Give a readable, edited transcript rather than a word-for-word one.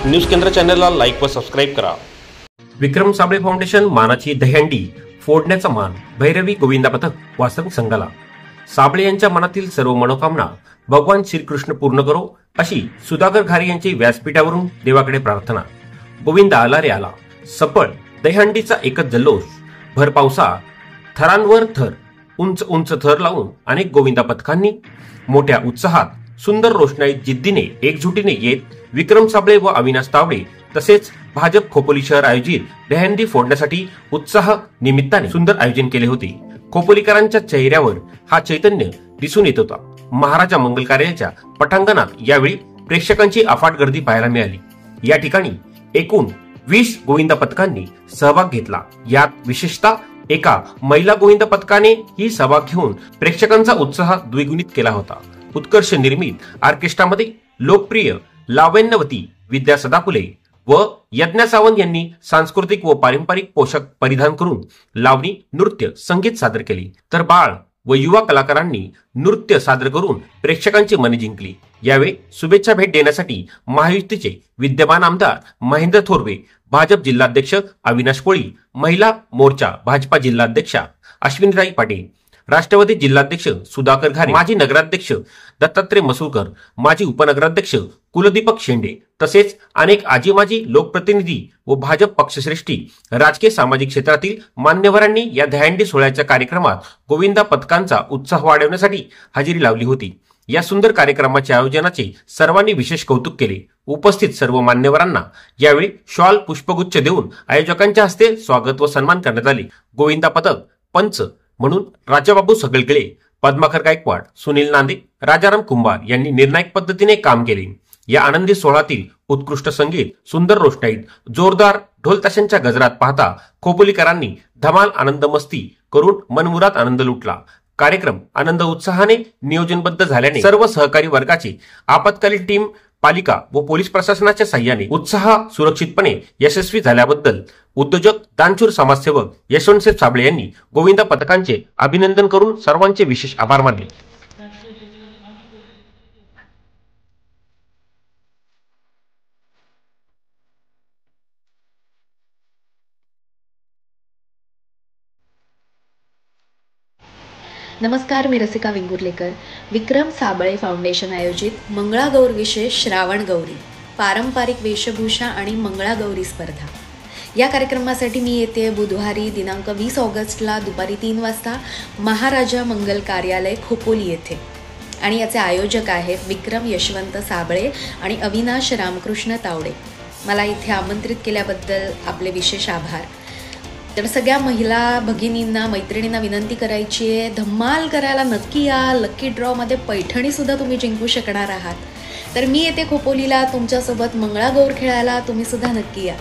News केंद्र चॅनलला like व सबस्क्राईब करा। विक्रम साबळे फाउंडेशन मानाची दहीहंडी फोडण्याचा मान भैरवी गोविंदा पथक वास्तविक संघाला। साबळे यांच्या मनातील सर्व मनोकामना भगवान श्रीकृष्ण पूर्ण करो अशी सुधाकर घारे यांची व्यासपीठावरून देवाकडे प्रार्थना। गोविंदा आला रे आला। सफळ दहीहंडीचा एकच जल्लोष। भर पावसा थरांवर थर उंच उंच थर लावून अनेक गोविंदा पथकांनी मोठ्या उत्साहात सुंदर रोषणाईत जिद्दीने एकजुटीने येत विक्रम साबळे व अविनाश तावडे तसेच भाजप खोपोली शहर आयोजित दहीहंडी फोडण्यासाठी उत्साह निमित्ताने सुंदर आयोजन केले होते। खोपोलीकरांच्या चेहऱ्यावर हा चैतन्य दिसून येत होता। महाराजा मंगल कार्यालयाच्या पटांगणात यावेळी प्रेक्षकांची अफाट गर्दी पाहायला मिळाली। या ठिकाणी एकूण 20 गोविंदा पथकांनी सहभाग घेतला। यात विशेषतः एका महिला गोविंदा पथकाने ही सहभाग घेऊन प्रेक्षकांचा उत्साह द्विगुणित केला होता। उत्कर्ष निर्मित ऑर्केस्ट्रामध्ये लोकप्रिय लावण्यवती विद्या सदाफुले व यज्ञा सावंत यांनी सांस्कृतिक व पारंपरिक पोशाख परिधान करून लावणी नृत्य संगीत सादर केले, तर बाळ व युवा कलाकारांनी नृत्य सादर करून प्रेक्षकांची मने जिंकली। यावेळी शुभेच्छा भेट देण्यासाठी महायुतीचे विद्यमान आमदार महेंद्र थोरवे, भाजप जिल्हाध्यक्ष अविनाश कोळी, महिला मोर्चा भाजपा जिल्हाध्यक्षा अश्विनीताई पाटील, राष्ट्रवादी जिल्हाध्यक्ष सुधाकर घारे, माजी नगराध्यक्ष दत्तात्रय मसूरकर, माजी उपनगराध्यक्ष कुलदीपक शेंडे तसेच अनेक आजी माजी लोकप्रतिनिधी व भाजप पक्षश्रेष्ठी राजकीय सामाजिक क्षेत्रातील मान्यवरांनी या दहीहंडी सोहळ्याच्या कार्यक्रमात गोविंदा पथकांचा उत्साह वाढवण्यासाठी हजेरी लावली होती। या सुंदर कार्यक्रमाच्या आयोजनाचे सर्वांनी विशेष कौतुक केले। उपस्थित सर्व मान्यवरांना यावेळी शॉल पुष्पगुच्छ देऊन आयोजकांच्या हस्ते स्वागत व सन्मान करण्यात आले। गोविंदा पथक पंच म्हणून राजाबाबू सगळगळे, पद्माकर गायकवाड, सुनील नांदे, राजाराम कुंभार यांनी निर्णायक पद्धतीने काम केले। या आनंदी सोहळ्यातील उत्कृष्ट संगीत, सुंदर रोषणाईत, जोरदार ढोल ताशांच्या गजरात पाहता खोपोलीकरांनी धमाल आनंद मस्ती करून मनमुराद आनंद लुटला। कार्यक्रम आनंद उत्साहाने नियोजनबद्ध झाल्याने सर्व सहकारी वर्गाची आपत्कालीन टीम, पालिका व पोलीस प्रशासनाच्या साह्याने उत्साह सुरक्षितपणे यशस्वी झाल्याबद्दल उद्योजक दानशूर समाजसेवक यशवंत साबळे यांनी गोविंदा पथकांचे अभिनंदन करून सर्वांचे विशेष आभार मानले। नमस्कार, मी रसिका वेंगुर्लेकर। विक्रम साबळे फाउंडेशन आयोजित मंगळागौर विशेष श्रावण गौरी पारंपरिक वेशभूषा आणि मंगळागौरी स्पर्धा या कार्यक्रमासाठी मी येते बुधवारी दिनांक 20 ऑगस्टला दुपारी 3 वाजता महाराजा मंगल कार्यालय खोपोली येथे, आणि याचे आयोजक आहेत विक्रम यशवंत साबळे आणि अविनाश रामकृष्ण तावडे। मला इथे आमंत्रित केल्याबद्दल आपले विशेष आभार। तर सगळ्या महिला भगिनींना, मैत्रिणींना विनंती करायची आहे, धम्माल करायला नक्की या। लकी ड्रॉमध्ये पैठणीसुद्धा तुम्ही जिंकू शकणार आहात। तर मी येते खोपोलीला तुमच्यासोबत मंगळागौर खेळायला, तुम्ही सुद्धा नक्की या।